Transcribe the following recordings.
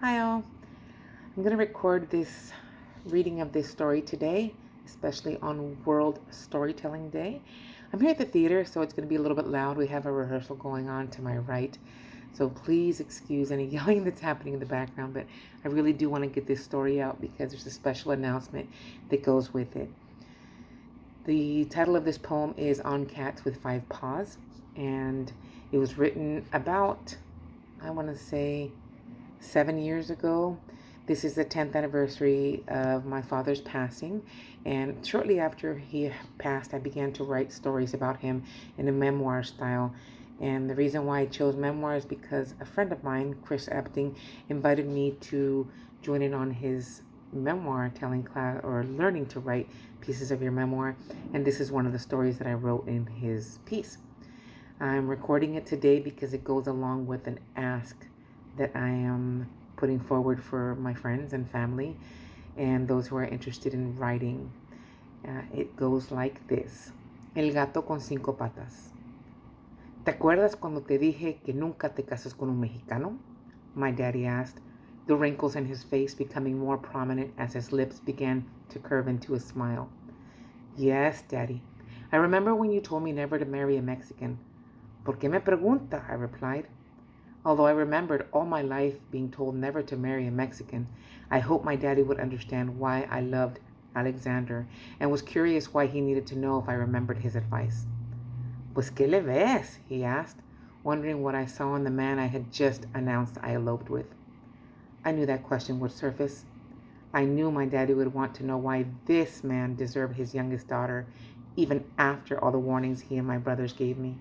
Hi all. I'm going to record this reading of this story today, especially on World Storytelling Day. I'm here at the theater, so it's going to be a little bit loud. We have a rehearsal going on to my right, so please excuse any yelling that's happening in the background, but I really do want to get this story out because there's a special announcement that goes with it. The title of this poem is On Cats with Five Paws, and it was written about, I want to say, 7 years ago. This is the 10th anniversary of my father's passing, and shortly after he passed, I began to write stories about him in a memoir style. And the reason why I chose memoir is because a friend of mine, Chris Epting, invited me to join in on his memoir telling class, or learning to write pieces of your memoir, and this is one of the stories that I wrote in his piece. I'm recording it today because it goes along with an ask that I am putting forward for my friends and family and those who are interested in writing. It goes like this. El Gato Con Cinco Patas. ¿Te acuerdas cuando te dije que nunca te casas con un mexicano? My daddy asked, the wrinkles in his face becoming more prominent as his lips began to curve into a smile. Yes, Daddy. I remember when you told me never to marry a Mexican. ¿Por qué me pregunta? I replied. Although I remembered all my life being told never to marry a Mexican, I hoped my daddy would understand why I loved Alexander and was curious why he needed to know if I remembered his advice. Pues qué le ves? He asked, wondering what I saw in the man I had just announced I eloped with. I knew that question would surface. I knew my daddy would want to know why this man deserved his youngest daughter, even after all the warnings he and my brothers gave me.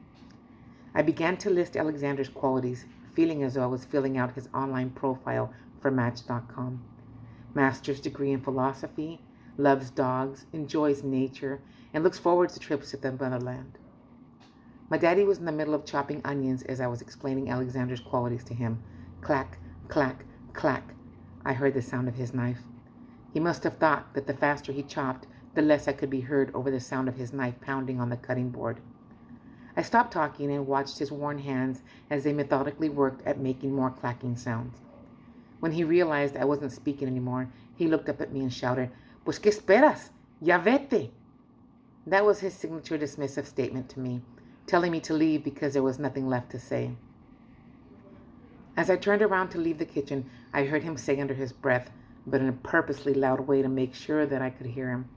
I began to list Alexander's qualities, feeling as though I was filling out his online profile for Match.com. Master's degree in philosophy, loves dogs, enjoys nature, and looks forward to trips to the motherland. My daddy was in the middle of chopping onions as I was explaining Alexander's qualities to him. Clack, clack, clack. I heard the sound of his knife. He must have thought that the faster he chopped, the less I could be heard over the sound of his knife pounding on the cutting board. I stopped talking and watched his worn hands as they methodically worked at making more clacking sounds. When he realized I wasn't speaking anymore, he looked up at me and shouted, Pues qué esperas? Ya vete! That was his signature dismissive statement to me, telling me to leave because there was nothing left to say. As I turned around to leave the kitchen, I heard him say under his breath, but in a purposely loud way to make sure that I could hear him,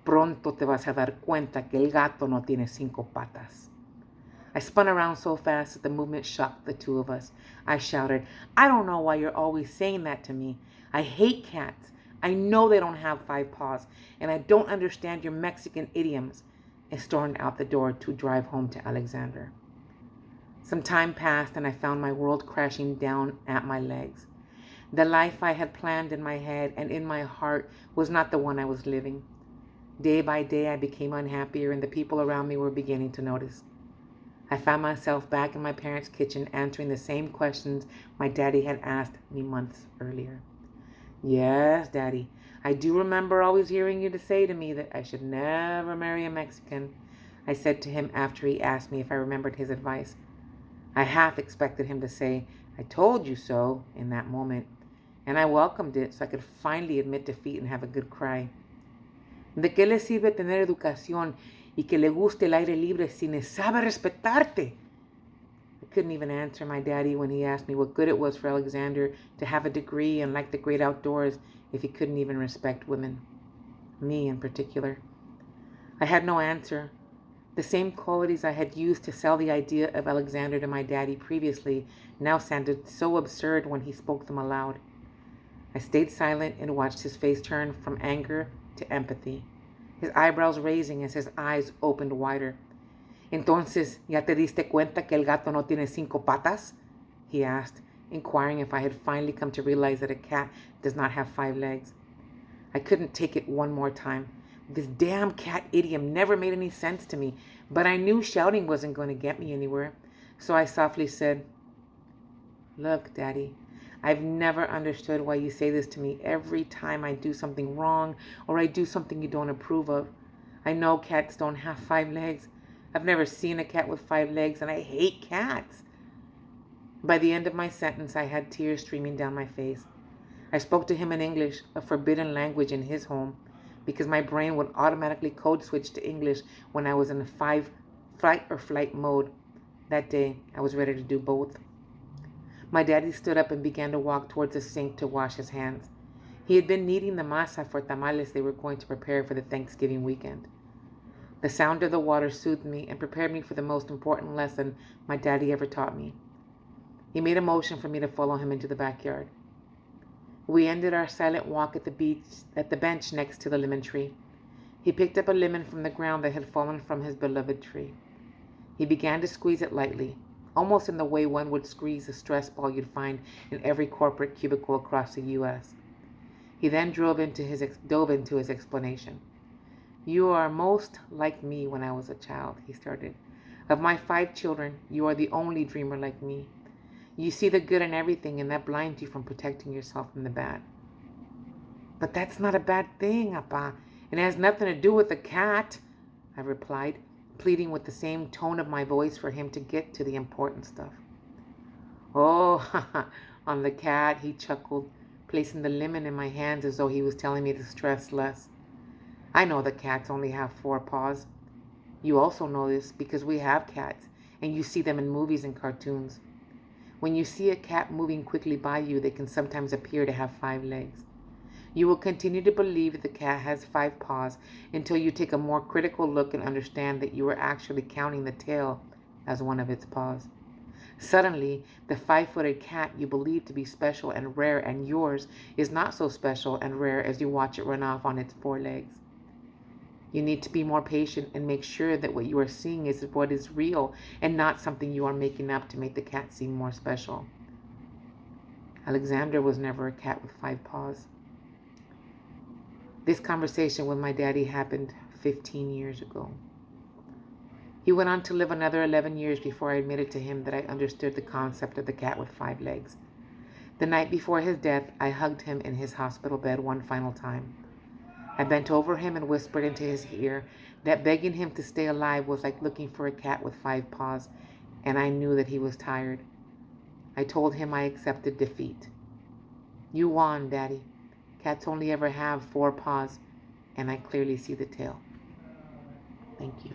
Pronto te vas a dar cuenta que el gato no tiene cinco patas. I spun around so fast that the movement shocked the two of us. I shouted, I don't know why you're always saying that to me. I hate cats. I know they don't have five paws, and I don't understand your Mexican idioms, and stormed out the door to drive home to Alexander. Some time passed, and I found my world crashing down at my legs. The life I had planned in my head and in my heart was not the one I was living. Day by day, I became unhappier, and the people around me were beginning to notice. I found myself back in my parents' kitchen answering the same questions my daddy had asked me months earlier. Yes, Daddy, I do remember always hearing you to say to me that I should never marry a Mexican, I said to him after he asked me if I remembered his advice. I half expected him to say, I told you so, in that moment, and I welcomed it so I could finally admit defeat and have a good cry. ¿De qué le sirve tener educación y que le guste el aire libre si ni sabe respetarte? I couldn't even answer my daddy when he asked me what good it was for Alexander to have a degree and like the great outdoors if he couldn't even respect women. Me in particular. I had no answer. The same qualities I had used to sell the idea of Alexander to my daddy previously now sounded so absurd when he spoke them aloud. I stayed silent and watched his face turn from anger to empathy, his eyebrows raising as his eyes opened wider. Entonces, ¿ya te diste cuenta que el gato no tiene cinco patas? He asked, inquiring if I had finally come to realize that a cat does not have 5 legs. I couldn't take it one more time. This damn cat idiom never made any sense to me, but I knew shouting wasn't going to get me anywhere. So I softly said, Look, Daddy, I've never understood why you say this to me every time I do something wrong or I do something you don't approve of. I know cats don't have 5 legs. I've never seen a cat with 5 legs, and I hate cats. By the end of my sentence, I had tears streaming down my face. I spoke to him in English, a forbidden language in his home, because my brain would automatically code switch to English when I was in a fight or flight mode. That day, I was ready to do both. My daddy stood up and began to walk towards the sink to wash his hands. He had been kneading the masa for tamales they were going to prepare for the Thanksgiving weekend. The sound of the water soothed me and prepared me for the most important lesson my daddy ever taught me. He made a motion for me to follow him into the backyard. We ended our silent walk at the bench next to the lemon tree. He picked up a lemon from the ground that had fallen from his beloved tree. He began to squeeze it lightly, almost in the way one would squeeze a stress ball you'd find in every corporate cubicle across the U.S. He then dove into his explanation. "You are most like me when I was a child," he started. "Of my 5 children, you are the only dreamer like me. You see the good in everything, and that blinds you from protecting yourself from the bad." "But that's not a bad thing, Appa. It has nothing to do with the cat," I replied, pleading with the same tone of my voice for him to get to the important stuff. "Oh, on the cat," he chuckled, placing the lemon in my hands as though he was telling me to stress less. "I know that cats only have 4 paws. You also know this because we have cats, and you see them in movies and cartoons. When you see a cat moving quickly by you, they can sometimes appear to have 5 legs. You will continue to believe the cat has 5 paws until you take a more critical look and understand that you are actually counting the tail as one of its paws. Suddenly, the 5-footed cat you believe to be special and rare and yours is not so special and rare as you watch it run off on its 4 legs. You need to be more patient and make sure that what you are seeing is what is real and not something you are making up to make the cat seem more special." Alexander was never a cat with 5 paws. This conversation with my daddy happened 15 years ago. He went on to live another 11 years before I admitted to him that I understood the concept of the cat with 5 legs. The night before his death, I hugged him in his hospital bed one final time. I bent over him and whispered into his ear that begging him to stay alive was like looking for a cat with 5 paws, and I knew that he was tired. I told him I accepted defeat. "You won, Daddy. Cats only ever have 4 paws, and I clearly see the tail." Thank you.